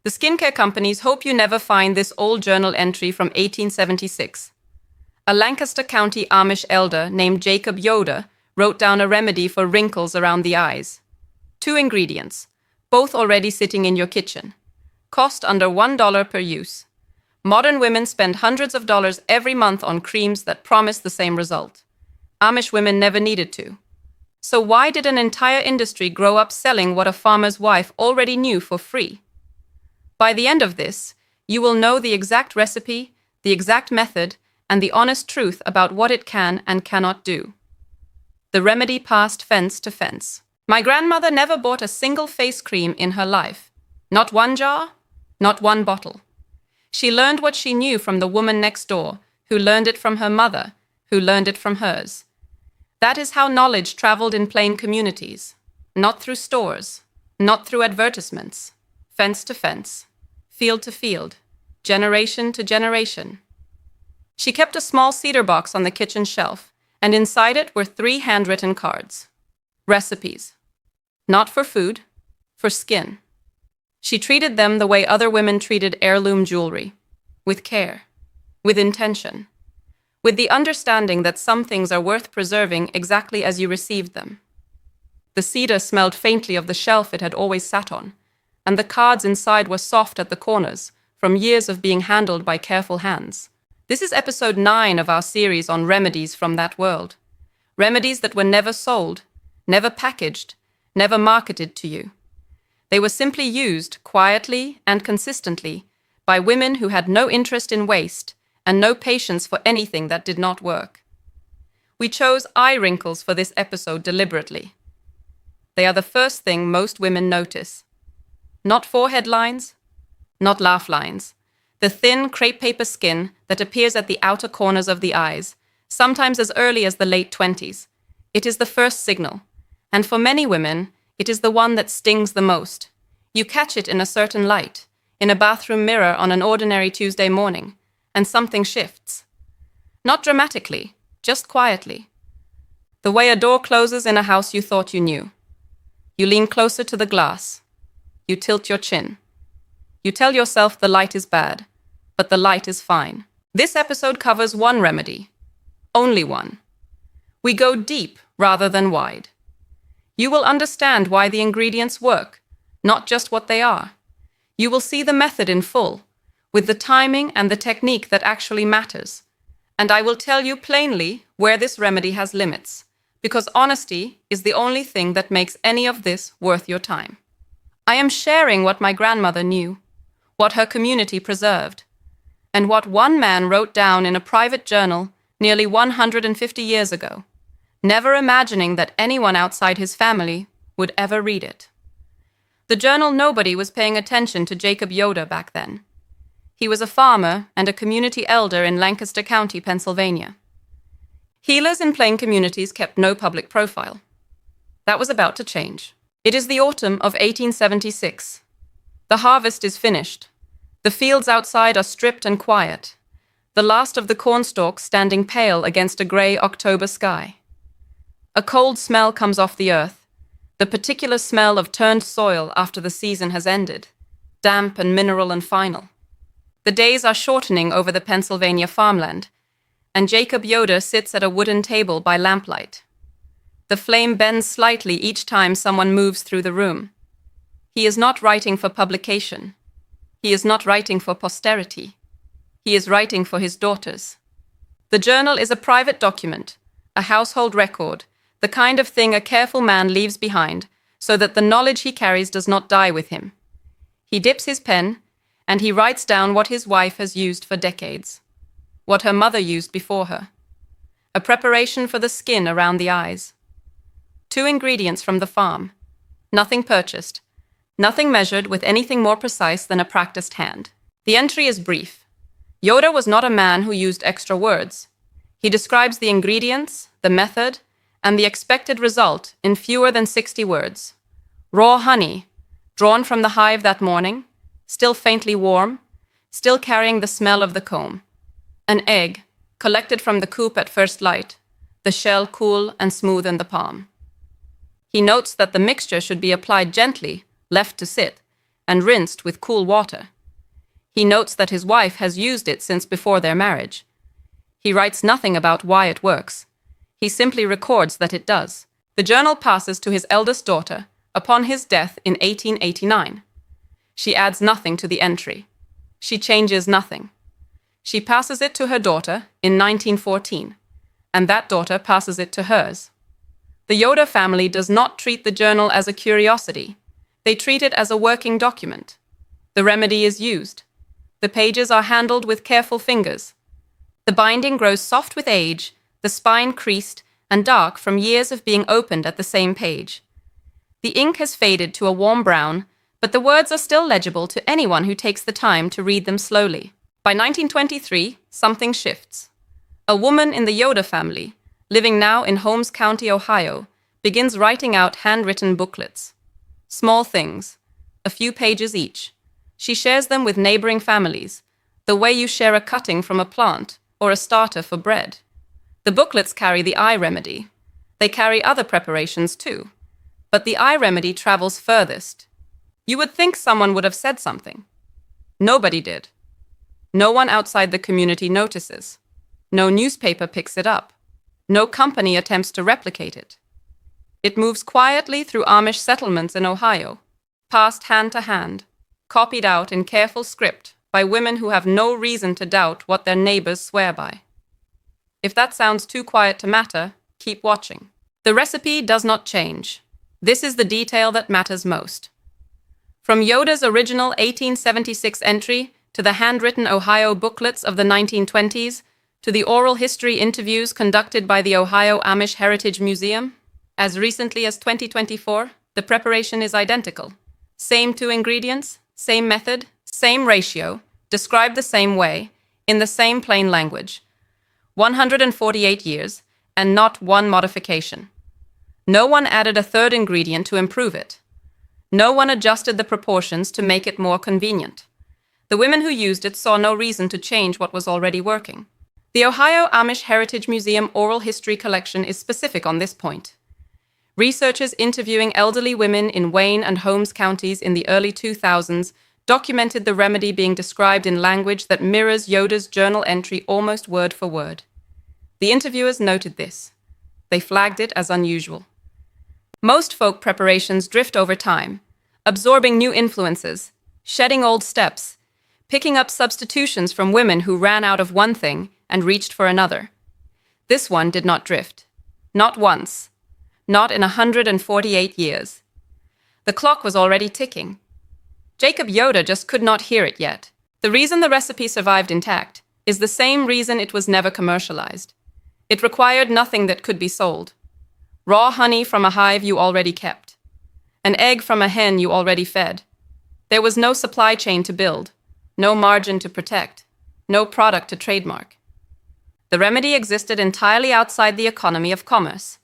The skincare companies hope you never find this old journal entry from 1876. A Lancaster County Amish elder named Jacob Yoder wrote down a remedy for wrinkles around the eyes. 2 ingredients, both already sitting in your kitchen. Cost under $1 per use. Modern women spend hundreds of dollars every month on creams that promise the same result. Amish women never needed to. So why did an entire industry grow up selling what a farmer's wife already knew for free? By the end of this, you will know the exact recipe, the exact method, and the honest truth about what it can and cannot do. The remedy passed fence to fence. My grandmother never bought a single face cream in her life. Not one jar, not one bottle. She learned what she knew from the woman next door, who learned it from her mother, who learned it from hers. That is how knowledge traveled in plain communities. Not through stores, not through advertisements. Fence to fence, field to field, generation to generation. She kept a small cedar box on the kitchen shelf, and inside it were 3 handwritten cards. Recipes. Not for food, for skin. She treated them the way other women treated heirloom jewelry, with care, with intention, with the understanding that some things are worth preserving exactly as you received them. The cedar smelled faintly of the shelf it had always sat on, and the cards inside were soft at the corners from years of being handled by careful hands. This is episode 9 of our series on remedies from that world. Remedies that were never sold, never packaged, never marketed to you. They were simply used quietly and consistently by women who had no interest in waste and no patience for anything that did not work. We chose eye wrinkles for this episode deliberately. They are the first thing most women notice. Not forehead lines, not laugh lines. The thin crepe paper skin that appears at the outer corners of the eyes, sometimes as early as the late 20s. It is the first signal. And for many women, it is the one that stings the most. You catch it in a certain light, in a bathroom mirror on an ordinary Tuesday morning, and something shifts. Not dramatically, just quietly. The way a door closes in a house you thought you knew. You lean closer to the glass. You tilt your chin. You tell yourself the light is bad, but the light is fine. This episode covers one remedy. Only one. We go deep rather than wide. You will understand why the ingredients work, not just what they are. You will see the method in full, with the timing and the technique that actually matters. And I will tell you plainly where this remedy has limits, because honesty is the only thing that makes any of this worth your time. I am sharing what my grandmother knew, what her community preserved, and what one man wrote down in a private journal nearly 150 years ago, never imagining that anyone outside his family would ever read it. The journal nobody was paying attention to Jacob Yoder back then. He was a farmer and a community elder in Lancaster County, Pennsylvania. Healers in plain communities kept no public profile. That was about to change. It is the autumn of 1876. The harvest is finished. The fields outside are stripped and quiet, the last of the cornstalks standing pale against a gray October sky. A cold smell comes off the earth, the particular smell of turned soil after the season has ended, damp and mineral and final. The days are shortening over the Pennsylvania farmland, and Jacob Yoder sits at a wooden table by lamplight. The flame bends slightly each time someone moves through the room. He is not writing for publication. He is not writing for posterity. He is writing for his daughters. The journal is a private document, a household record, the kind of thing a careful man leaves behind so that the knowledge he carries does not die with him. He dips his pen, and he writes down what his wife has used for decades, what her mother used before her, a preparation for the skin around the eyes. 2 ingredients from the farm, nothing purchased, nothing measured with anything more precise than a practiced hand. The entry is brief. Yoder was not a man who used extra words. He describes the ingredients, the method, and the expected result in fewer than 60 words. Raw honey, drawn from the hive that morning, still faintly warm, still carrying the smell of the comb. An egg, collected from the coop at first light, the shell cool and smooth in the palm. He notes that the mixture should be applied gently, left to sit, and rinsed with cool water. He notes that his wife has used it since before their marriage. He writes nothing about why it works. He simply records that it does. The journal passes to his eldest daughter upon his death in 1889. She adds nothing to the entry. She changes nothing. She passes it to her daughter in 1914, and that daughter passes it to hers. The Yoder family does not treat the journal as a curiosity. They treat it as a working document. The remedy is used. The pages are handled with careful fingers. The binding grows soft with age, the spine creased and dark from years of being opened at the same page. The ink has faded to a warm brown, but the words are still legible to anyone who takes the time to read them slowly. By 1923, something shifts. A woman in the Yoder family, living now in Holmes County, Ohio, begins writing out handwritten booklets. Small things, a few pages each. She shares them with neighboring families, the way you share a cutting from a plant or a starter for bread. The booklets carry the eye remedy. They carry other preparations too. But the eye remedy travels furthest. You would think someone would have said something. Nobody did. No one outside the community notices. No newspaper picks it up. No company attempts to replicate it. It moves quietly through Amish settlements in Ohio, passed hand to hand, copied out in careful script by women who have no reason to doubt what their neighbors swear by. If that sounds too quiet to matter, keep watching. The recipe does not change. This is the detail that matters most. From Yoder's original 1876 entry to the handwritten Ohio booklets of the 1920s, to the oral history interviews conducted by the Ohio Amish Heritage Museum, as recently as 2024, the preparation is identical. Same 2 ingredients, same method, same ratio, described the same way, in the same plain language. 148 years, and not one modification. No one added a 3rd ingredient to improve it. No one adjusted the proportions to make it more convenient. The women who used it saw no reason to change what was already working. The Ohio Amish Heritage Museum Oral History Collection is specific on this point. Researchers interviewing elderly women in Wayne and Holmes counties in the early 2000s documented the remedy being described in language that mirrors Yoder's journal entry almost word for word. The interviewers noted this. They flagged it as unusual. Most folk preparations drift over time, absorbing new influences, shedding old steps, picking up substitutions from women who ran out of one thing and reached for another. This one did not drift. Not once. Not in 148 years. The clock was already ticking. Jacob Yoder just could not hear it yet. The reason the recipe survived intact is the same reason it was never commercialized. It required nothing that could be sold. Raw honey from a hive you already kept. An egg from a hen you already fed. There was no supply chain to build, no margin to protect, no product to trademark. The remedy existed entirely outside the economy of commerce,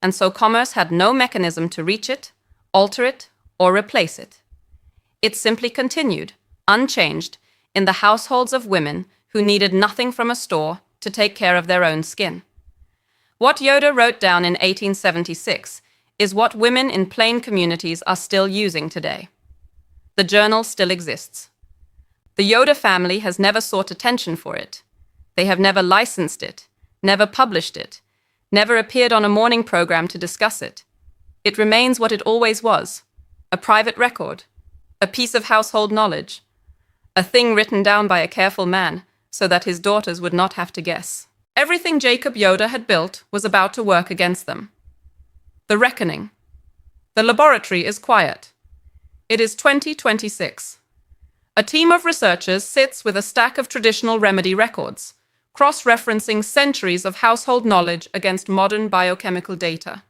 and so commerce had no mechanism to reach it, alter it, or replace it. It simply continued, unchanged, in the households of women who needed nothing from a store to take care of their own skin. What Yoder wrote down in 1876 is what women in plain communities are still using today. The journal still exists. The Yoder family has never sought attention for it. They have never licensed it, never published it, never appeared on a morning program to discuss it. It remains what it always was, a private record, a piece of household knowledge, a thing written down by a careful man so that his daughters would not have to guess. Everything Jacob Yoder had built was about to work against them. The reckoning. The laboratory is quiet. It is 2026. A team of researchers sits with a stack of traditional remedy records, cross-referencing centuries of household knowledge against modern biochemical data.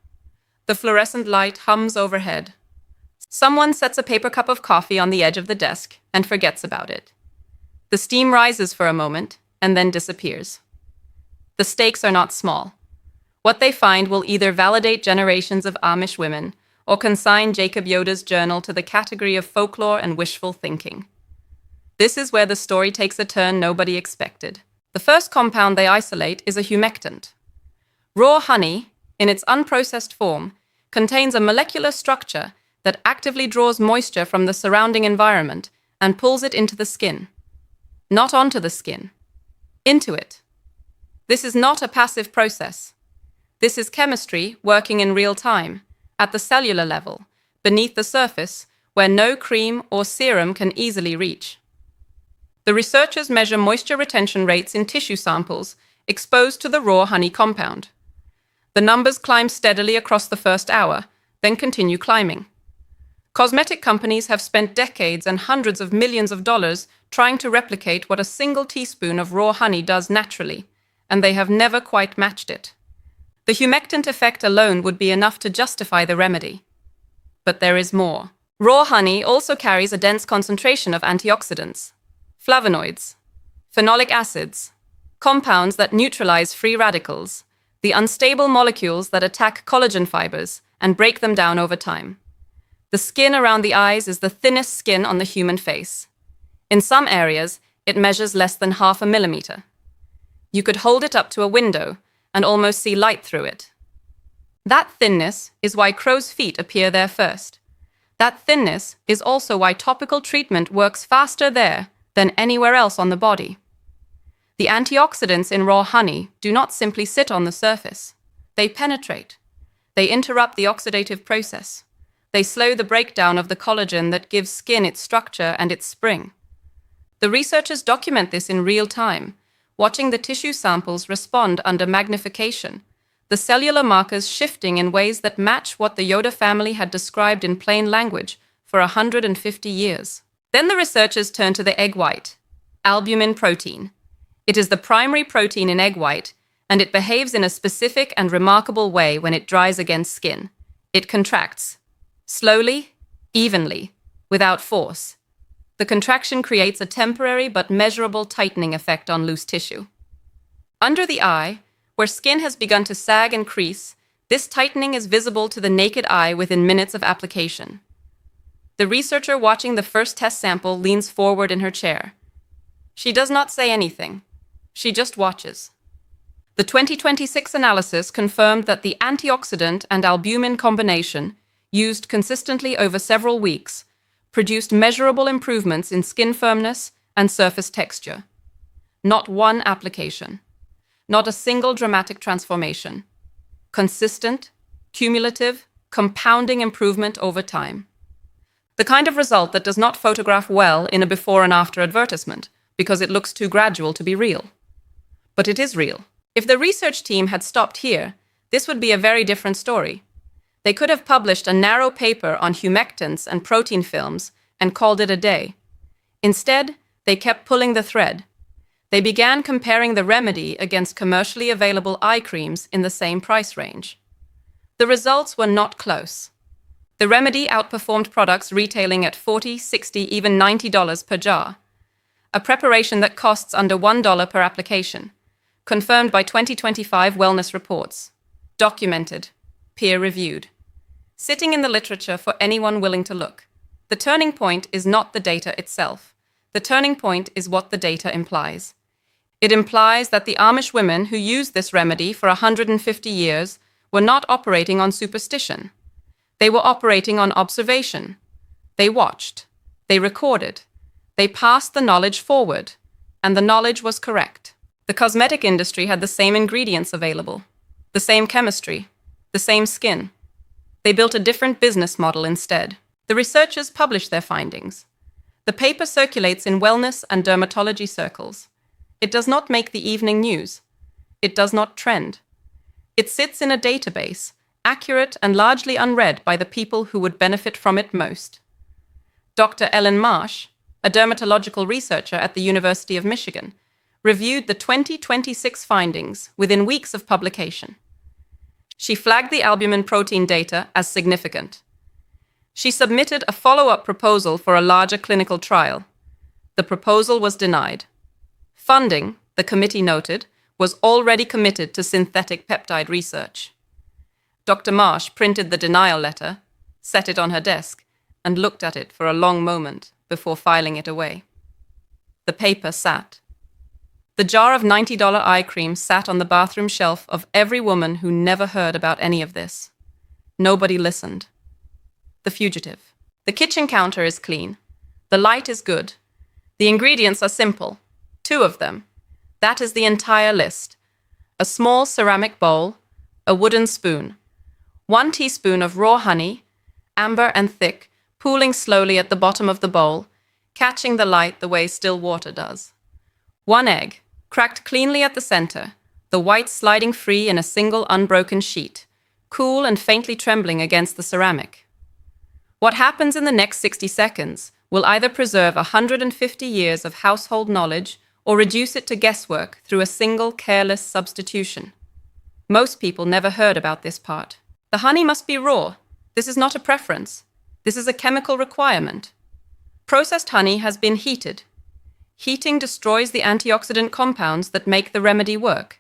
The fluorescent light hums overhead. Someone sets a paper cup of coffee on the edge of the desk and forgets about it. The steam rises for a moment and then disappears. The stakes are not small. What they find will either validate generations of Amish women or consign Jacob Yoder's journal to the category of folklore and wishful thinking. This is where the story takes a turn nobody expected. The first compound they isolate is a humectant. Raw honey, in its unprocessed form, contains a molecular structure that actively draws moisture from the surrounding environment and pulls it into the skin. Not onto the skin. Into it. This is not a passive process. This is chemistry working in real time, at the cellular level, beneath the surface, where no cream or serum can easily reach. The researchers measure moisture retention rates in tissue samples exposed to the raw honey compound. The numbers climb steadily across the first hour, then continue climbing. Cosmetic companies have spent decades and hundreds of millions of dollars trying to replicate what a single teaspoon of raw honey does naturally, and they have never quite matched it. The humectant effect alone would be enough to justify the remedy. But there is more. Raw honey also carries a dense concentration of antioxidants, flavonoids, phenolic acids, compounds that neutralize free radicals, the unstable molecules that attack collagen fibers and break them down over time. The skin around the eyes is the thinnest skin on the human face. In some areas, it measures less than 0.5 millimeter. You could hold it up to a window and almost see light through it. That thinness is why crow's feet appear there first. That thinness is also why topical treatment works faster there than anywhere else on the body. The antioxidants in raw honey do not simply sit on the surface. They penetrate. They interrupt the oxidative process. They slow the breakdown of the collagen that gives skin its structure and its spring. The researchers document this in real time, watching the tissue samples respond under magnification, the cellular markers shifting in ways that match what the Yoda family had described in plain language for 150 years. Then the researchers turn to the egg white, albumin protein. It is the primary protein in egg white, and it behaves in a specific and remarkable way when it dries against skin. It contracts. Slowly, evenly, without force. The contraction creates a temporary but measurable tightening effect on loose tissue. Under the eye, where skin has begun to sag and crease, this tightening is visible to the naked eye within minutes of application. The researcher watching the first test sample leans forward in her chair. She does not say anything. She just watches. The 2026 analysis confirmed that the antioxidant and albumin combination, used consistently over several weeks, produced measurable improvements in skin firmness and surface texture. Not one application. Not a single dramatic transformation. Consistent, cumulative, compounding improvement over time. The kind of result that does not photograph well in a before and after advertisement because it looks too gradual to be real. But it is real. If the research team had stopped here, this would be a very different story. They could have published a narrow paper on humectants and protein films and called it a day. Instead, they kept pulling the thread. They began comparing the remedy against commercially available eye creams in the same price range. The results were not close. The remedy outperformed products retailing at $40, $60, even $90 per jar, a preparation that costs under $1 per application, confirmed by 2025 wellness reports, documented, peer-reviewed, sitting in the literature for anyone willing to look. The turning point is not the data itself. The turning point is what the data implies. It implies that the Amish women who used this remedy for 150 years were not operating on superstition. They were operating on observation. They watched. They recorded. They passed the knowledge forward. And the knowledge was correct. The cosmetic industry had the same ingredients available, the same chemistry, the same skin. They built a different business model instead. The researchers published their findings. The paper circulates in wellness and dermatology circles. It does not make the evening news. It does not trend. It sits in a database, accurate and largely unread by the people who would benefit from it most. Dr. Ellen Marsh, a dermatological researcher at the University of Michigan, reviewed the 2026 findings within weeks of publication. She flagged the albumin protein data as significant. She submitted a follow-up proposal for a larger clinical trial. The proposal was denied. Funding, the committee noted, was already committed to synthetic peptide research. Dr. Marsh printed the denial letter, set it on her desk, and looked at it for a long moment before filing it away. The paper sat. The jar of $90 eye cream sat on the bathroom shelf of every woman who never heard about any of this. Nobody listened. The the fugitive. The kitchen counter is clean. The light is good. The ingredients are simple. 2 of them. That is the entire list. A small ceramic bowl, a wooden spoon, 1 teaspoon of raw honey, amber and thick, pooling slowly at the bottom of the bowl, catching the light the way still water does. 1 egg, cracked cleanly at the center, the white sliding free in a single unbroken sheet, cool and faintly trembling against the ceramic. What happens in the next 60 seconds will either preserve 150 years of household knowledge or reduce it to guesswork through a single careless substitution. Most people never heard about this part. The honey must be raw. This is not a preference. This is a chemical requirement. Processed honey has been heated. Heating destroys the antioxidant compounds that make the remedy work.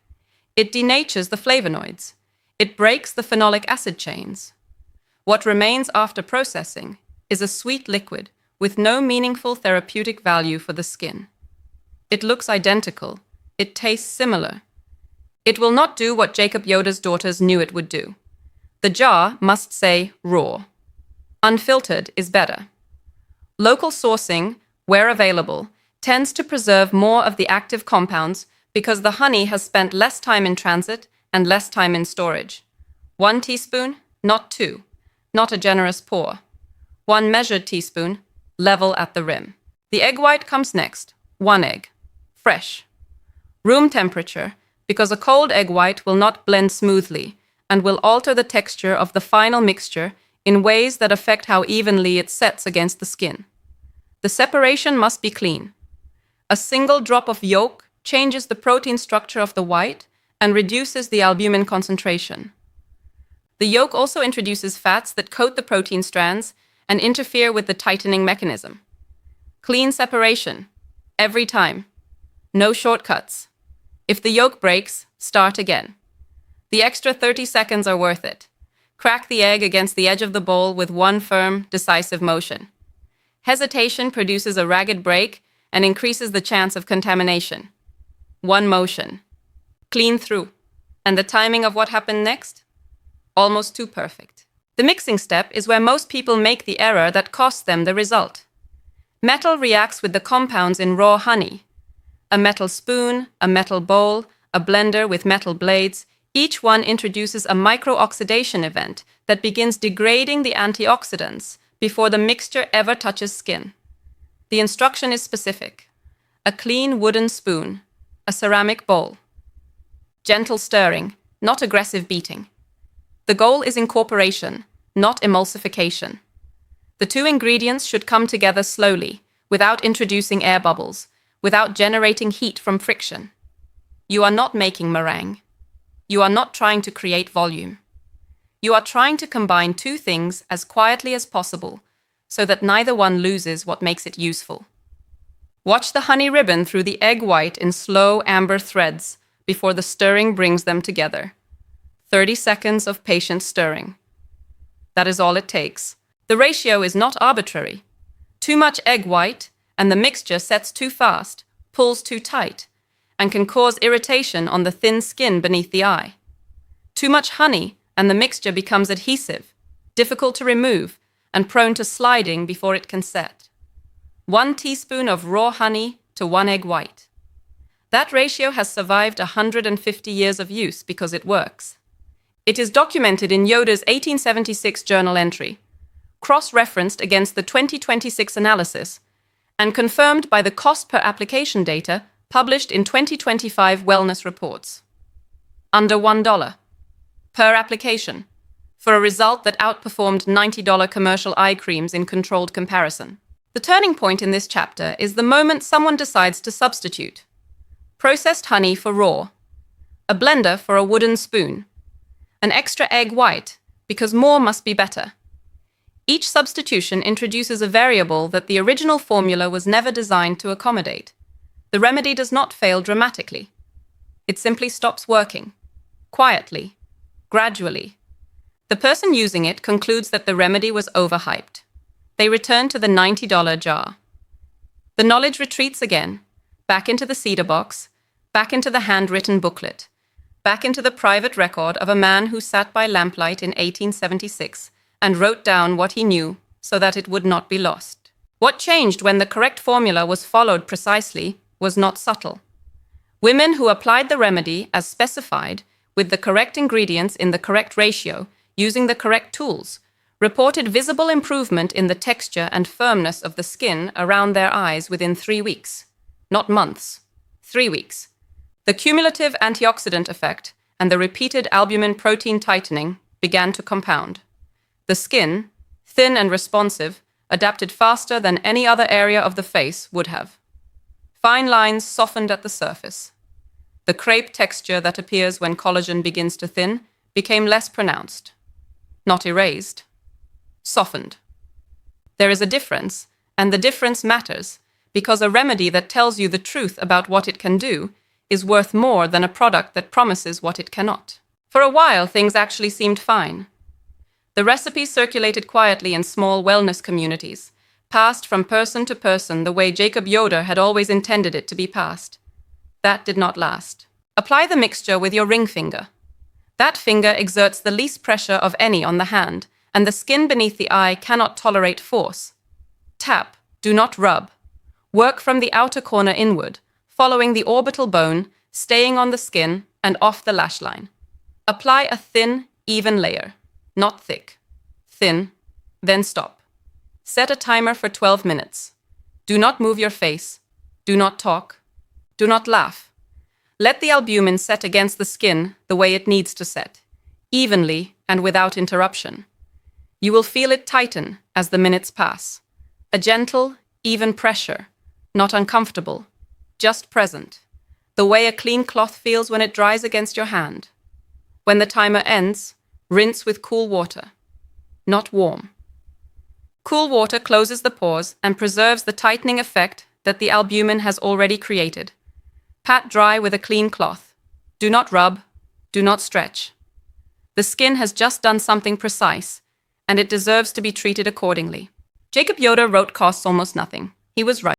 It denatures the flavonoids. It breaks the phenolic acid chains. What remains after processing is a sweet liquid with no meaningful therapeutic value for the skin. It looks identical. It tastes similar. It will not do what Jacob Yoda's daughters knew it would do. The jar must say raw. Unfiltered is better. Local sourcing, where available, tends to preserve more of the active compounds because the honey has spent less time in transit and less time in storage. 1 teaspoon, not 2. Not a generous pour. 1 measured teaspoon, level at the rim. The egg white comes next. 1 egg. Fresh. Room temperature, because a cold egg white will not blend smoothly and will alter the texture of the final mixture in ways that affect how evenly it sets against the skin. The separation must be clean. A single drop of yolk changes the protein structure of the white and reduces the albumin concentration. The yolk also introduces fats that coat the protein strands and interfere with the tightening mechanism. Clean separation. Every time. No shortcuts. If the yolk breaks, start again. The extra 30 seconds are worth it. Crack the egg against the edge of the bowl with 1 firm, decisive motion. Hesitation produces a ragged break and increases the chance of contamination. 1 motion. Clean through. And the timing of what happened next? Almost too perfect. The mixing step is where most people make the error that costs them the result. Metal reacts with the compounds in raw honey. A metal spoon, a metal bowl, a blender with metal blades, each one introduces a micro-oxidation event that begins degrading the antioxidants before the mixture ever touches skin. The instruction is specific. A clean wooden spoon, a ceramic bowl. Gentle stirring, not aggressive beating. The goal is incorporation, not emulsification. The 2 ingredients should come together slowly, without introducing air bubbles, without generating heat from friction. You are not making meringue. You are not trying to create volume. You are trying to combine 2 things as quietly as possible so that neither one loses what makes it useful. Watch the honey ribbon through the egg white in slow amber threads before the stirring brings them together. 30 seconds of patient stirring. That is all it takes. The ratio is not arbitrary. Too much egg white and the mixture sets too fast, pulls too tight, and can cause irritation on the thin skin beneath the eye. Too much honey and the mixture becomes adhesive, difficult to remove, and prone to sliding before it can set. 1 teaspoon of raw honey to 1 egg white. That ratio has survived 150 years of use because it works. It is documented in Yoda's 1876 journal entry, cross-referenced against the 2026 analysis, and confirmed by the cost per application data published in 2025 wellness reports. Under $1 per application, for a result that outperformed $90 commercial eye creams in controlled comparison. The turning point in this chapter is the moment someone decides to substitute. Processed honey for raw, a blender for a wooden spoon, an extra egg white because more must be better. Each substitution introduces a variable that the original formula was never designed to accommodate. The remedy does not fail dramatically. It simply stops working. Quietly. Gradually. The person using it concludes that the remedy was overhyped. They return to the $90 jar. The knowledge retreats again, back into the cedar box, back into the handwritten booklet, back into the private record of a man who sat by lamplight in 1876 and wrote down what he knew so that it would not be lost. What changed when the correct formula was followed precisely was not subtle. Women who applied the remedy as specified, with the correct ingredients in the correct ratio, using the correct tools, reported visible improvement in the texture and firmness of the skin around their eyes within 3 weeks. Not months. 3 weeks. The cumulative antioxidant effect and the repeated albumin protein tightening began to compound. The skin, thin and responsive, adapted faster than any other area of the face would have. Fine lines softened at the surface. The crepe texture that appears when collagen begins to thin became less pronounced. Not erased. Softened. There is a difference, and the difference matters, because a remedy that tells you the truth about what it can do is worth more than a product that promises what it cannot. For a while, things actually seemed fine. The recipe circulated quietly in small wellness communities, passed from person to person the way Jacob Yoder had always intended it to be passed. That did not last. Apply the mixture with your ring finger. That finger exerts the least pressure of any on the hand, and the skin beneath the eye cannot tolerate force. Tap, do not rub. Work from the outer corner inward, following the orbital bone, staying on the skin and off the lash line. Apply a thin, even layer, not thick. Thin, then stop. Set a timer for 12 minutes. Do not move your face. Do not talk. Do not laugh. Let the albumin set against the skin the way it needs to set, evenly and without interruption. You will feel it tighten as the minutes pass. A gentle, even pressure, not uncomfortable, just present, the way a clean cloth feels when it dries against your hand. When the timer ends, rinse with cool water, not warm. Cool water closes the pores and preserves the tightening effect that the albumin has already created. Pat dry with a clean cloth. Do not rub, do not stretch. The skin has just done something precise, and it deserves to be treated accordingly. Jacob Yoder wrote costs almost nothing. He was right.